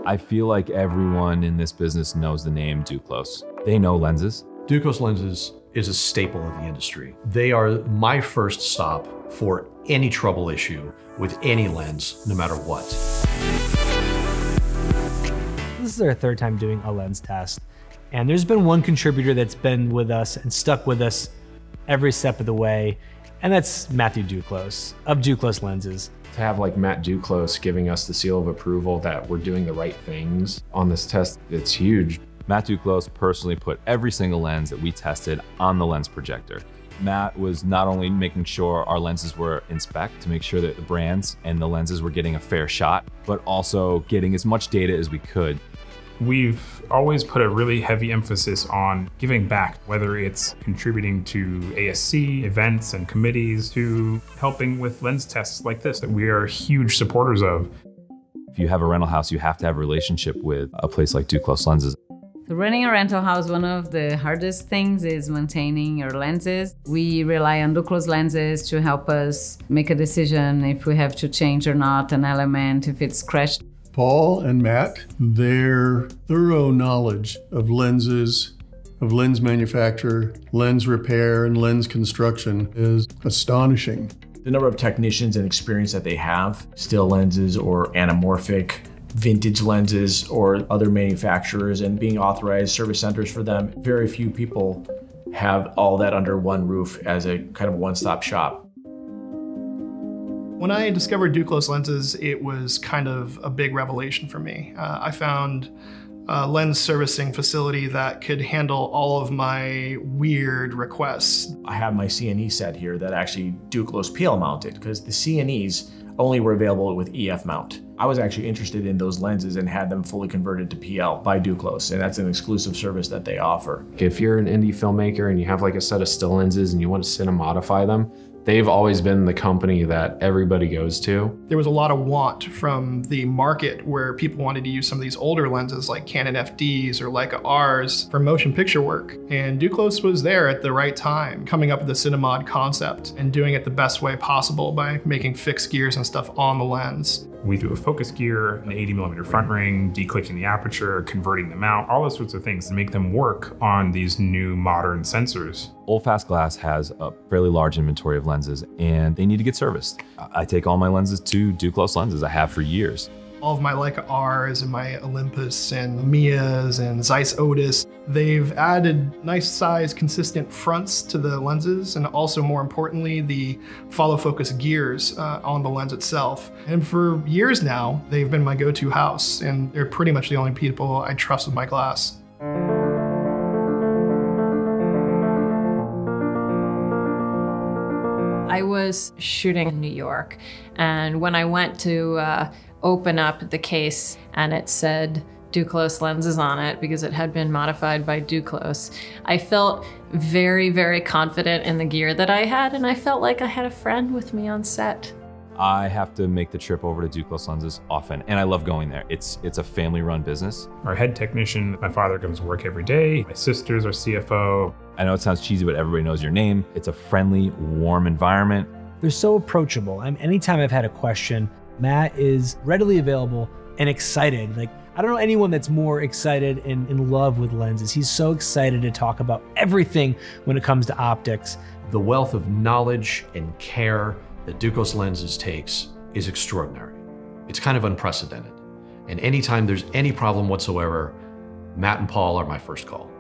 I feel like everyone in this business knows the name Duclos. They know lenses. Duclos Lenses is a staple of the industry. They are my first stop for any trouble issue with any lens, no matter what. This is our third time doing a lens test, and there's been one contributor that's been with us and stuck with us every step of the way, and that's Matthew Duclos of Duclos Lenses. To have like Matt Duclos giving us the seal of approval that we're doing the right things on this test, it's huge. Matt Duclos personally put every single lens that we tested on the lens projector. Matt was not only making sure our lenses were in spec to make sure that the brands and the lenses were getting a fair shot, but also getting as much data as we could. We've always put a really heavy emphasis on giving back, whether it's contributing to ASC events and committees to helping with lens tests like this that we are huge supporters of. If you have a rental house, you have to have a relationship with a place like Duclos Lenses. So running a rental house, one of the hardest things is maintaining your lenses. We rely on Duclos Lenses to help us make a decision if we have to change or not an element, if it's scratched. Paul and Matt, their thorough knowledge of lenses, of lens manufacture, lens repair, and lens construction is astonishing. The number of technicians and experience that they have, still lenses or anamorphic, vintage lenses or other manufacturers, and being authorized service centers for them, very few people have all that under one roof as a kind of one-stop shop. When I discovered Duclos Lenses, it was kind of a big revelation for me. I found a lens servicing facility that could handle all of my weird requests. I have my CNE set here that actually Duclos PL mounted, because the CNEs only were available with EF mount. I was actually interested in those lenses and had them fully converted to PL by Duclos, and that's an exclusive service that they offer. If you're an indie filmmaker and you have like a set of still lenses and you want to cinematography them, they've always been the company that everybody goes to. There was a lot of want from the market where people wanted to use some of these older lenses like Canon FDs or Leica Rs for motion picture work. And Duclos was there at the right time, coming up with the Cinemod concept and doing it the best way possible by making fixed gears and stuff on the lens. We do a focus gear, an 80mm front ring, declicking the aperture, converting them out, all those sorts of things to make them work on these new modern sensors. Old Fast Glass has a fairly large inventory of lenses and they need to get serviced. I take all my lenses to Duclos Lenses. I have for years. All of my Leica Rs and my Olympus and Mias and Zeiss Otis, they've added nice size, consistent fronts to the lenses, and also more importantly, the follow focus gears on the lens itself. And for years now, they've been my go-to house, and they're pretty much the only people I trust with my glass. I was shooting in New York, and when I went to open up the case and it said Duclos Lenses on it because it had been modified by Duclos, I felt very, very confident in the gear that I had, and I felt like I had a friend with me on set. I have to make the trip over to Duclos Lenses often, and I love going there. It's a family-run business. Our head technician, my father comes to work every day. My sister's our CFO. I know it sounds cheesy, but everybody knows your name. It's a friendly, warm environment. They're so approachable. Anytime I've had a question, Matt is readily available and excited. Like, I don't know anyone that's more excited and in love with lenses. He's so excited to talk about everything when it comes to optics. The wealth of knowledge and care that Duclos Lenses takes is extraordinary. It's kind of unprecedented. And anytime there's any problem whatsoever, Matt and Paul are my first call.